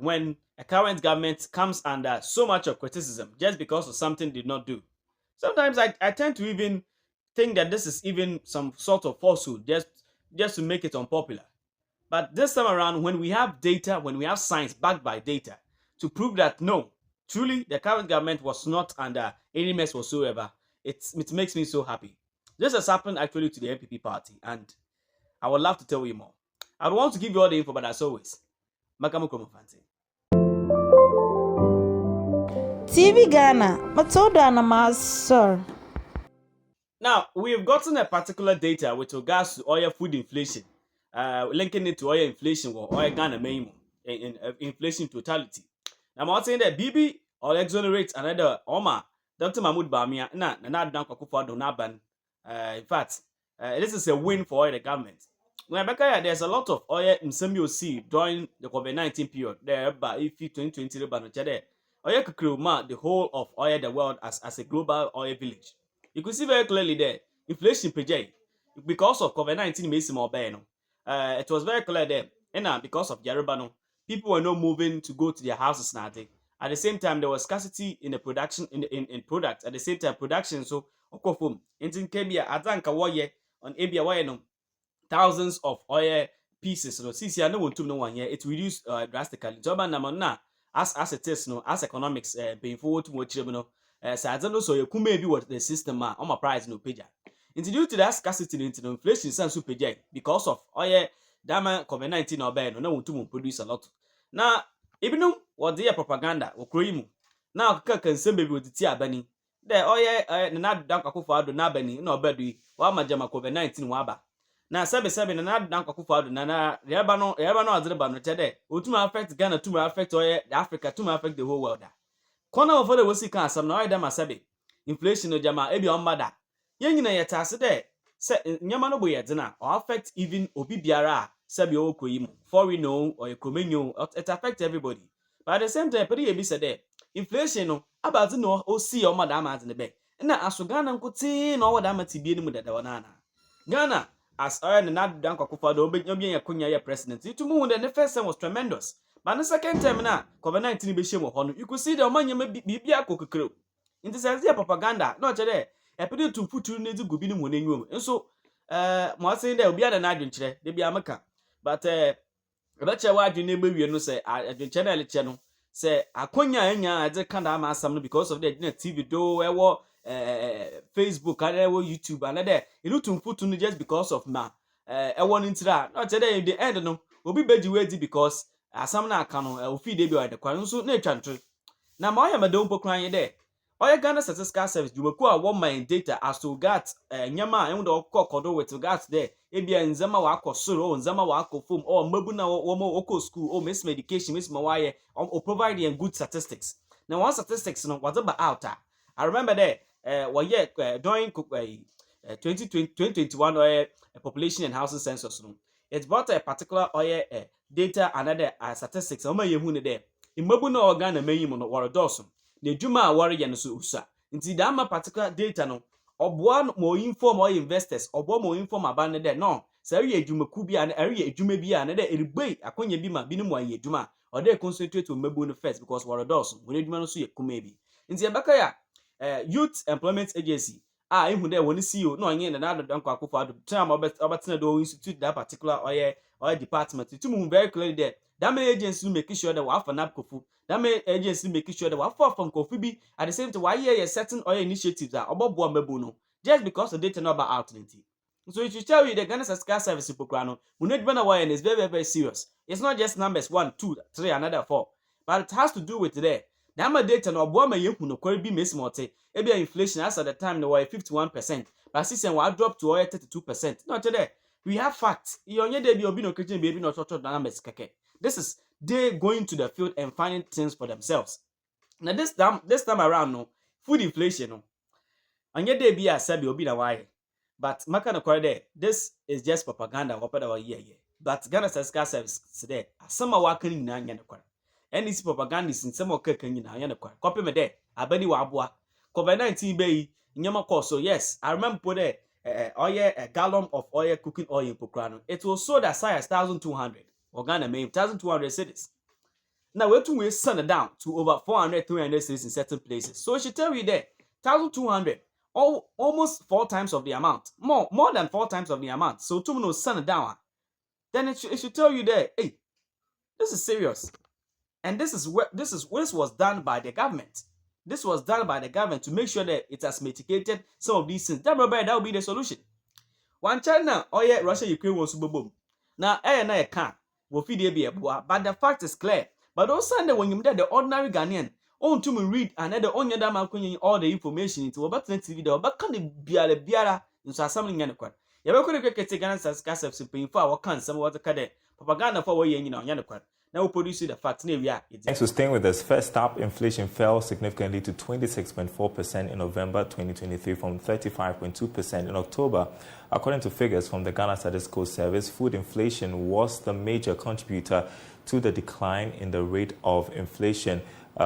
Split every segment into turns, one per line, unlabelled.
when a current government comes under so much of criticism just because of something they did not do. Sometimes I tend to even think that this is even some sort of falsehood just to make it unpopular. But this time around, when we have data, when we have science backed by data to prove that no, truly the current government was not under any mess whatsoever, it makes me so happy. This has happened actually to the NPP party, and I would love to tell you more. I don't want to give you all the info, but as always, Makamu Fancy.
TV Ghana, Matoda na sir.
Now, we've gotten a particular data with regards to oil food inflation, linking it to oil inflation or oil Ghana minimum in inflation totality. Now, I'm saying that BB or exonerate another Oma, Dr. Mahmoud Bawumia, na dan kwakufo do na ban. In fact, this is a win for oil the government. When Rebecca, there's a lot of oil in see during the COVID-19 period. There, but if 2020, oil could the whole of oil the world as a global oil village. You could see very clearly there, inflation project because of COVID-19 made some more bad. It was very clear there. And because of Yarabano, people were not moving to go to their houses now. At the same time, there was scarcity in the production in products. At the same time, production so okofum. In Kenya, Atanka warrior on Abia wire thousands of oil pieces. So since I know no one here, it reduced drastically. Joba na as it is no as economics being forward to what you know. So I don't know so you could maybe what the system on my price no page. Due to that scarcity into inflation sans super because of oil dama COVID-19 or bad no one to produce a lot. Now even what the propaganda or cream now can say baby with the tea bani. There oil not down for na bani no bedui while my jama COVID-19 waba. Na sebe na dan kwakufo ado na reba no adreba no chede otuma affect Ghana tuma affect oye Africa tuma affect the whole world. Corner of the wasi kan asam na oye dem asebe inflation no jama ebi on bada yen nyina yeta ase de se nyama no boye dena or affect even obi biara sebe okoyi mu foreign no or ekomenyo it affect everybody. But at the same time pedi ebi said inflation no about no o see o mada amaz ne be na aso Ghana nkote na o wada amati bi ni mu dada wana Ghana as oil and not done Kokufado, Obenyamia Kunya president. It to move the first time was tremendous. But the second time now, COVID-19 be shame on you could see the money may be a cocoa. In this idea propaganda, not today. I put it to put you need to go in one room. And so, more saying there will be an adventure, they be America. But, about your wife, you neighbor, you know, say, I the channel say, I Kunya, I just can't have some because of the TV do, Facebook and YouTube and there you know to put to just because of ma one into that not today the end no will be beji ready because some na can feed dey be the kwan so na twanto na ma ya madom pokran there oya Ghana statistical service you ko a one mind data as to gat nyama and the kokodo with gat there e bia nzama wa akosoro nzama wa akofom o mabu na wo mo school o miss medication miss mawaye o provide good statistics now one statistics no whatever out I remember there during 2021 oil population and housing census it brought a particular oil data and other statistics o ma yehu ne there imabu na Ghana mayim no woro doso na djuma a woro ye no so usa nti da ma particular data no oboa mo inform oil investors oboa mo inform aban ne there no say ye djumaku bi an ye djuma bi an there eribei akonya bi ma bi no mo ye djuma o dey concentrate on mabu no first because woro doso mo ne djuma no so ye kuma bi nti e beka ya Youth Employment Agency ihu there when CEO no onye na dan kwakufo ado time obatena do institute that particular oil department it move very clearly there that may agency make sure that we have an kofu that may agency make sure that we have from kofu bi at the same time why here certain oil initiatives are obobo mabu no just because the data number out ninety. So it should tell you the Ghana Statistical Service program we need to know is very very serious. It's not just numbers 1 2 3 another 4 but it has to do with there. Nama data no oboa ma yehu no kwari bi mesimote ebia inflation as at the time no were 51% but since we drop to 32%. Not today we have facts iyonye dey bi obi no kitchen baby no toto numbers keke. This is they going to the field and finding things for themselves. Now this time around no food inflation no anye dey bi asabi obi na why but maka no kwari there this is just propaganda opeda wa year but Ghana Statistical Service today asama wa kan nyina anya no kwari NDC propaganda is in some okay can you know copy me there abani wa aboa COVID-19 be nyama cause so yes I remember put there oil a gallon of oil cooking oil in Pokrano it was sold as high as 1,200 or Ghana may 1,200 cities Now we send it down to over 400, 300 cities in certain places. So it should tell you there, 1,200, almost 4 times of the amount, more than 4 times of the amount. So to no send it down, then it should tell you there, hey, this is serious, and this was done by the government. This was done by the government to make sure that it has mitigated some of these things. That will be the solution. One China, oh yeah, Russia, Ukraine was boom. Now, I can't. Will feed but the fact is clear. But also, when you the ordinary Ghanaian, on to me read another on your damn all the information into about TV, but can the biara into assembling any quad. You ever could get Ghana as gas of paying for our can some water cadet propaganda for way in Yanquad. Now produce the facts near we are.
Thanks for staying with us. First up, inflation fell significantly to 26.4% in November 2023 from 35.2% in October. According to figures from the Ghana Statistical Service, food inflation was the major contributor to the decline in the rate of inflation.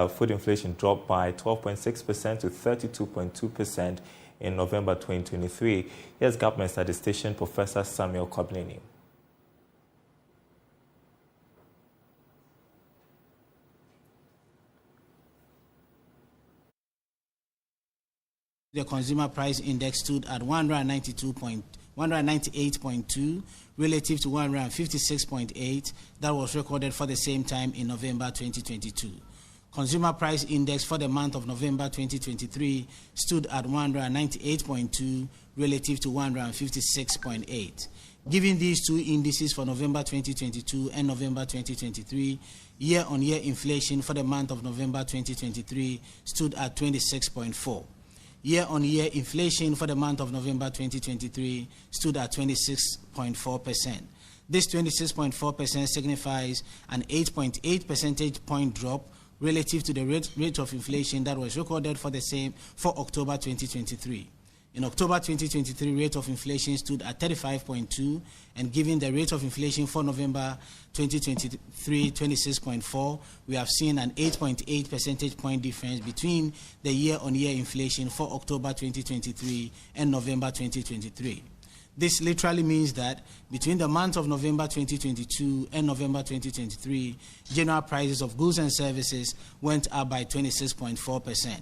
Food inflation dropped by 12.6% to 32.2% in November 2023. Here's government statistician Professor Samuel Kobleni.
The consumer price index stood at 198.2 relative to 156.8 that was recorded for the same time in November 2022. Consumer price index for the month of November 2023 stood at 198.2 relative to 156.8. Given these two indices for November 2022 and November 2023, year-on-year inflation for the month of November 2023 stood at 26.4. Year-on-year inflation for the month of November 2023 stood at 26.4%. This 26.4% signifies an 8.8 percentage point drop relative to the rate of inflation that was recorded for October 2023. In October 2023, rate of inflation stood at 35.2, and given the rate of inflation for November 2023, 26.4, we have seen an 8.8 percentage point difference between the year-on-year inflation for October 2023 and November 2023. This literally means that between the month of November 2022 and November 2023, general prices of goods and services went up by 26.4%.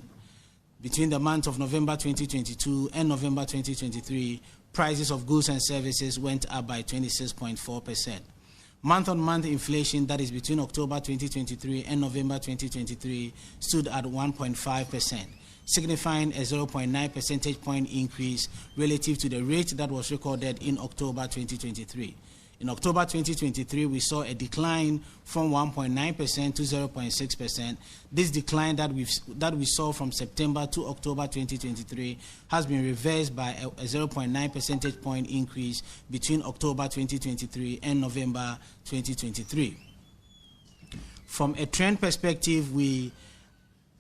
Between the month of November 2022 and November 2023, prices of goods and services went up by 26.4%. Month-on-month inflation, that is between October 2023 and November 2023, stood at 1.5%, signifying a 0.9 percentage point increase relative to the rate that was recorded in October 2023. In October 2023, we saw a decline from 1.9% to 0.6%. This decline that we saw from September to October 2023 has been reversed by a 0.9 percentage point increase between October 2023 and November 2023. From a trend perspective, we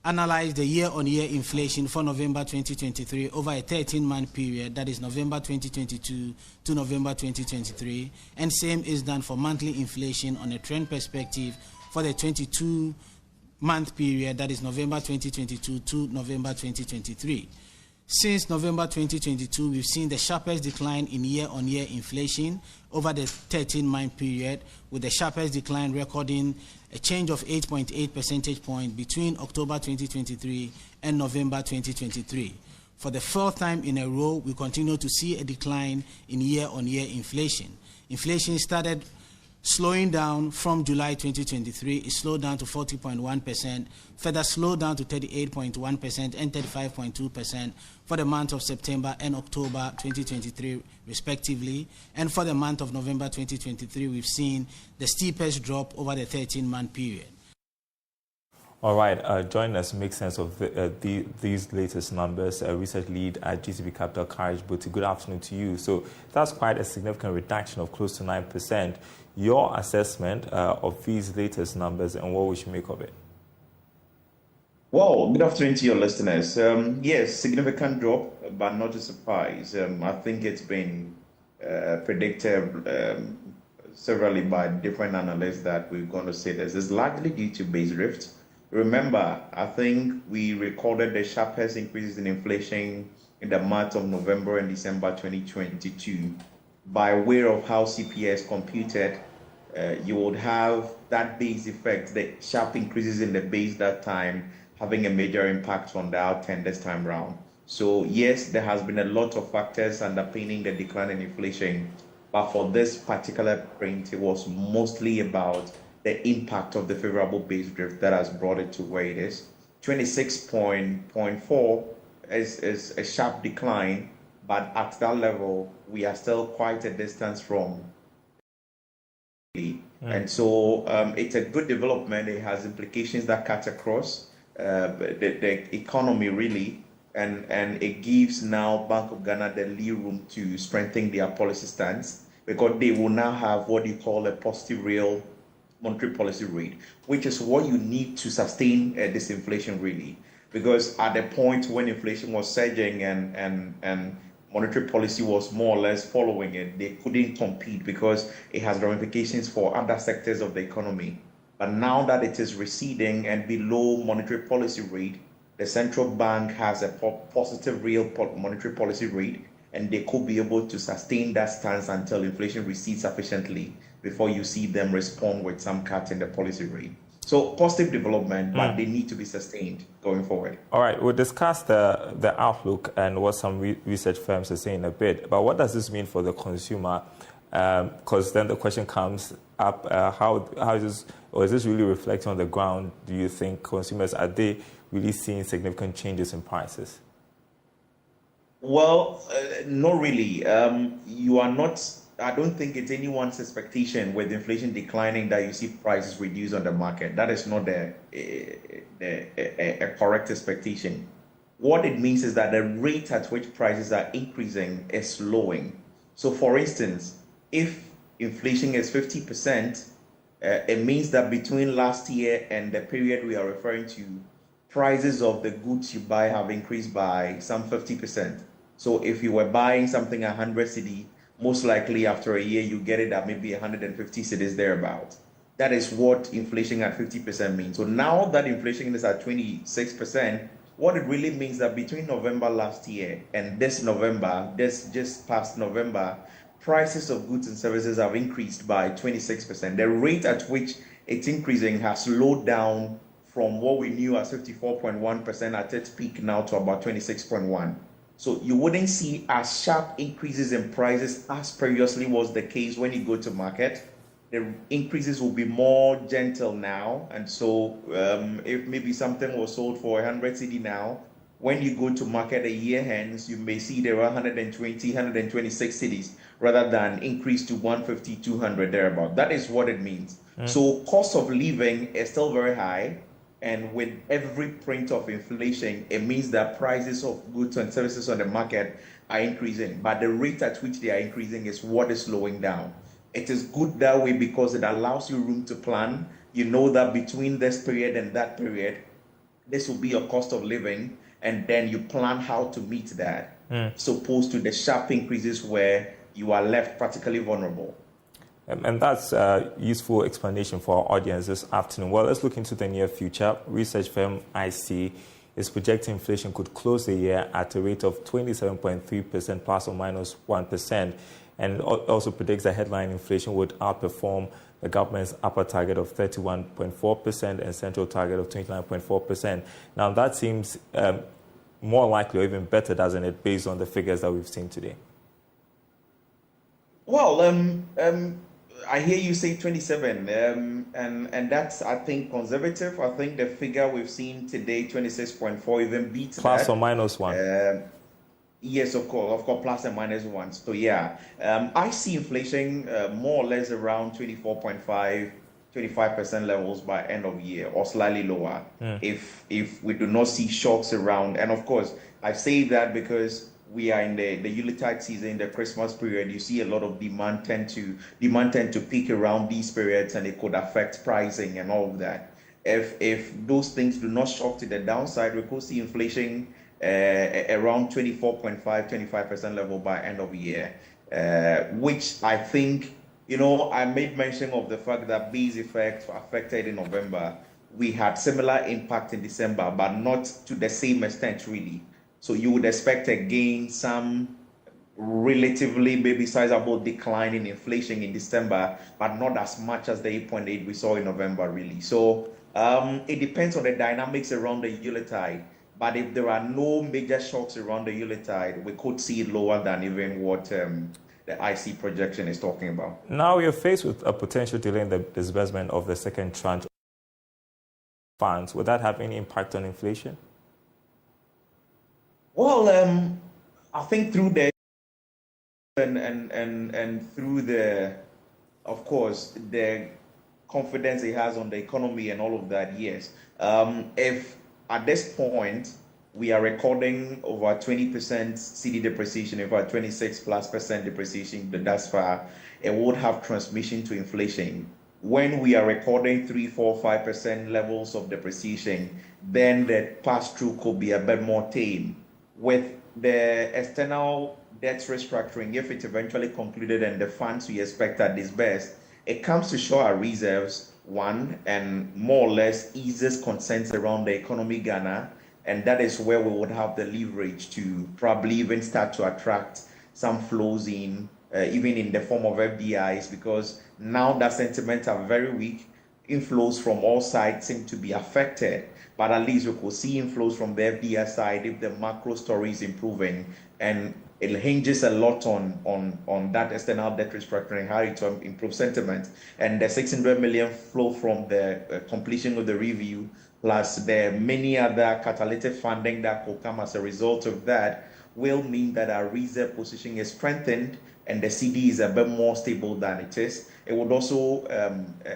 analyze the year-on-year inflation for November 2023 over a 13-month period, that is November 2022 to November 2023, and same is done for monthly inflation on a trend perspective for the 22-month period, that is November 2022 to November 2023. Since November 2022, we've seen the sharpest decline in year-on-year inflation over the 13-month period, with the sharpest decline recording a change of 8.8 percentage points between October 2023 and November 2023. For the fourth time in a row, we continue to see a decline in year-on-year inflation. Inflation started slowing down from July 2023. It slowed down to 40.1%, further slowed down to 38.1% and 35.2% for the month of September and October 2023, respectively. And for the month of November 2023, we've seen the steepest drop over the 13-month period.
All right, join us to make sense of these latest numbers. Research lead at GCB Capital, Courage Buti. Good afternoon to you. So that's quite a significant reduction of close to 9%. Your assessment of these latest numbers and what we should make of it?
Well, good afternoon to your listeners. Yes, significant drop, but not a surprise. I think it's been predicted severally by different analysts that we're going to see this. It's largely due to base rift. Remember, I think we recorded the sharpest increases in inflation in the month of November and December 2022 by way of how CPS computed you would have that base effect, the sharp increases in the base that time, having a major impact on the outturn this time round. So yes, there has been a lot of factors underpinning the decline in inflation, but for this particular print, it was mostly about the impact of the favorable base drift that has brought it to where it is. 26.4 is a sharp decline, but at that level, we are still quite a distance from. And so it's a good development. It has implications that cut across the economy really, and it gives now Bank of Ghana the lee room to strengthen their policy stance, because they will now have what you call a positive real monetary policy rate, which is what you need to sustain this inflation really. Because at the point when inflation was surging and monetary policy was more or less following it, they couldn't compete because it has ramifications for other sectors of the economy. But now that it is receding and below monetary policy rate, the central bank has a positive real monetary policy rate, and they could be able to sustain that stance until inflation recedes sufficiently before you see them respond with some cut in the policy rate. So positive development, but they need to be sustained going forward.
All right, we'll discuss the outlook and what some research firms are saying in a bit. But what does this mean for the consumer? Because then the question comes up, how is this, or is this really reflecting on the ground? Do you think consumers, are they really seeing significant changes in prices?
Well, not really. You are not. I don't think it's anyone's expectation with inflation declining that you see prices reduce on the market. That is not a correct expectation. What it means is that the rate at which prices are increasing is slowing. So, for instance, if inflation is 50%, it means that between last year and the period we are referring to, prices of the goods you buy have increased by some 50%. So if you were buying something 100 cedi, most likely after a year you get it at maybe 150 cedis thereabout. That is what inflation at 50% means. So now that inflation is at 26%, what it really means that between November last year and this November, this just past November, prices of goods and services have increased by 26%. The rate at which it's increasing has slowed down from what we knew as 54.1% at its peak now to about 26.1%. So you wouldn't see as sharp increases in prices as previously was the case when you go to market. The increases will be more gentle now. And so if maybe something was sold for 100 cedi now, when you go to market a year hence, you may see there are 120, 126 cedis rather than increase to 150, 200 thereabout. That is what it means. So cost of living is still very high. And with every print of inflation, it means that prices of goods and services on the market are increasing. But the rate at which they are increasing is what is slowing down. It is good that way because it allows you room to plan. You know that between this period and that period, this will be your cost of living. And then you plan how to meet that, as opposed to the sharp increases where you are left practically vulnerable.
And that's a useful explanation for our audience this afternoon. Well, let's look into the near future. Research firm IC is projecting inflation could close the year at a rate of 27.3% plus or minus 1%, and also predicts that headline inflation would outperform the government's upper target of 31.4% and central target of 29.4%. Now, that seems more likely or even better, doesn't it, based on the figures that we've seen today?
Well, I hear you say 27, and that's, I think, conservative. I think the figure we've seen today, 26.4, even beats
plus
that.
Or minus 1.
Yes, of course, plus and minus 1. So yeah, I see inflation more or less around 24.5, 25% levels by end of year, or slightly lower, if we do not see shocks around. And of course, I say that because we are in the Yuletide season, the Christmas period. You see a lot of demand tend to peak around these periods, and it could affect pricing and all of that. If those things do not shock to the downside, we could see inflation around 24.5, 25% level by end of year, which I think, I made mention of the fact that base effects were affected in November. We had similar impact in December, but not to the same extent really. So you would expect again some relatively maybe sizable decline in inflation in December, but not as much as the 8.8 we saw in November, really. So it depends on the dynamics around the Yuletide. But if there are no major shocks around the Yuletide, we could see it lower than even what the IC projection is talking about.
Now we are faced with a potential delay in the disbursement of the second tranche of funds. Would that have any impact on inflation?
Well, I think through the and through the, of course, the confidence it has on the economy and all of that, yes. If at this point we are recording over 20% CD depreciation, over 26+% depreciation thus far, it would have transmission to inflation. When we are recording 3, 4, 5% levels of depreciation, then the pass-through could be a bit more tame. With the external debt restructuring, if it's eventually concluded and the funds we expect are disbursed, it comes to show our reserves, one, and more or less eases concerns around the economy Ghana, and that is where we would have the leverage to probably even start to attract some flows in, even in the form of FDIs, because now that sentiments are very weak, inflows from all sides seem to be affected, but at least we could see inflows from the FDI side if the macro story is improving, and it hinges a lot on that external debt restructuring, how it will improve sentiment, and the 600 million flow from the completion of the review, plus the many other catalytic funding that could come as a result of that, will mean that our reserve position is strengthened and the CD is a bit more stable than it is. It would also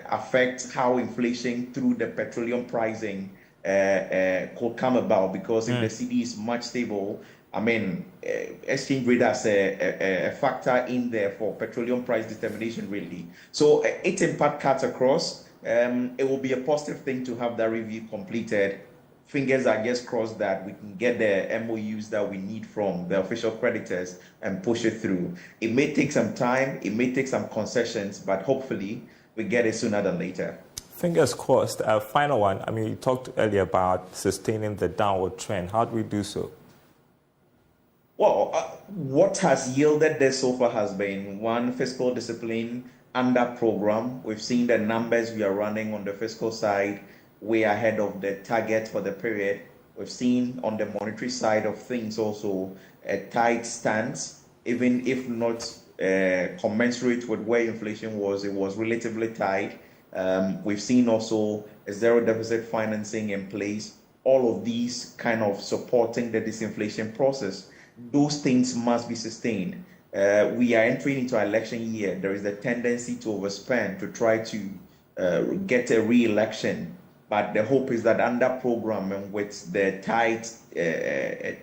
affect how inflation through the petroleum pricing could come about, because if the CD is much stable, I mean, exchange rate as a factor in there for petroleum price determination, really. So its impact cuts across. It will be a positive thing to have that review completed. Fingers are just crossed that we can get the MOUs that we need from the official creditors and push it through. It may take some time, it may take some concessions, but hopefully we get it sooner than later.
Fingers crossed. Final one. I mean, you talked earlier about sustaining the downward trend. How do we do so?
Well, what has yielded this so far has been, one, fiscal discipline under program. We've seen the numbers we are running on the fiscal side way ahead of the target for the period. We've seen on the monetary side of things also a tight stance, even if not commensurate with where inflation was, it was relatively tight. We've seen also a zero deficit financing in place, all of these kind of supporting the disinflation process. Those things must be sustained. We are entering into an election year. There is a tendency to overspend to try to get a re-election. But the hope is that under program and with the tight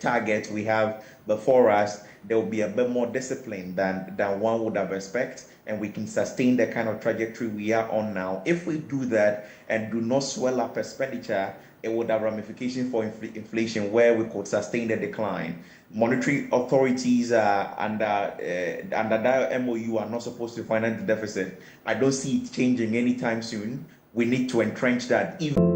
target we have before us, there will be a bit more discipline than one would have expected, and we can sustain the kind of trajectory we are on now. If we do that and do not swell up expenditure, it would have ramifications for inflation where we could sustain the decline. Monetary authorities under that MOU are not supposed to finance the deficit. I don't see it changing anytime soon. We need to entrench that. Even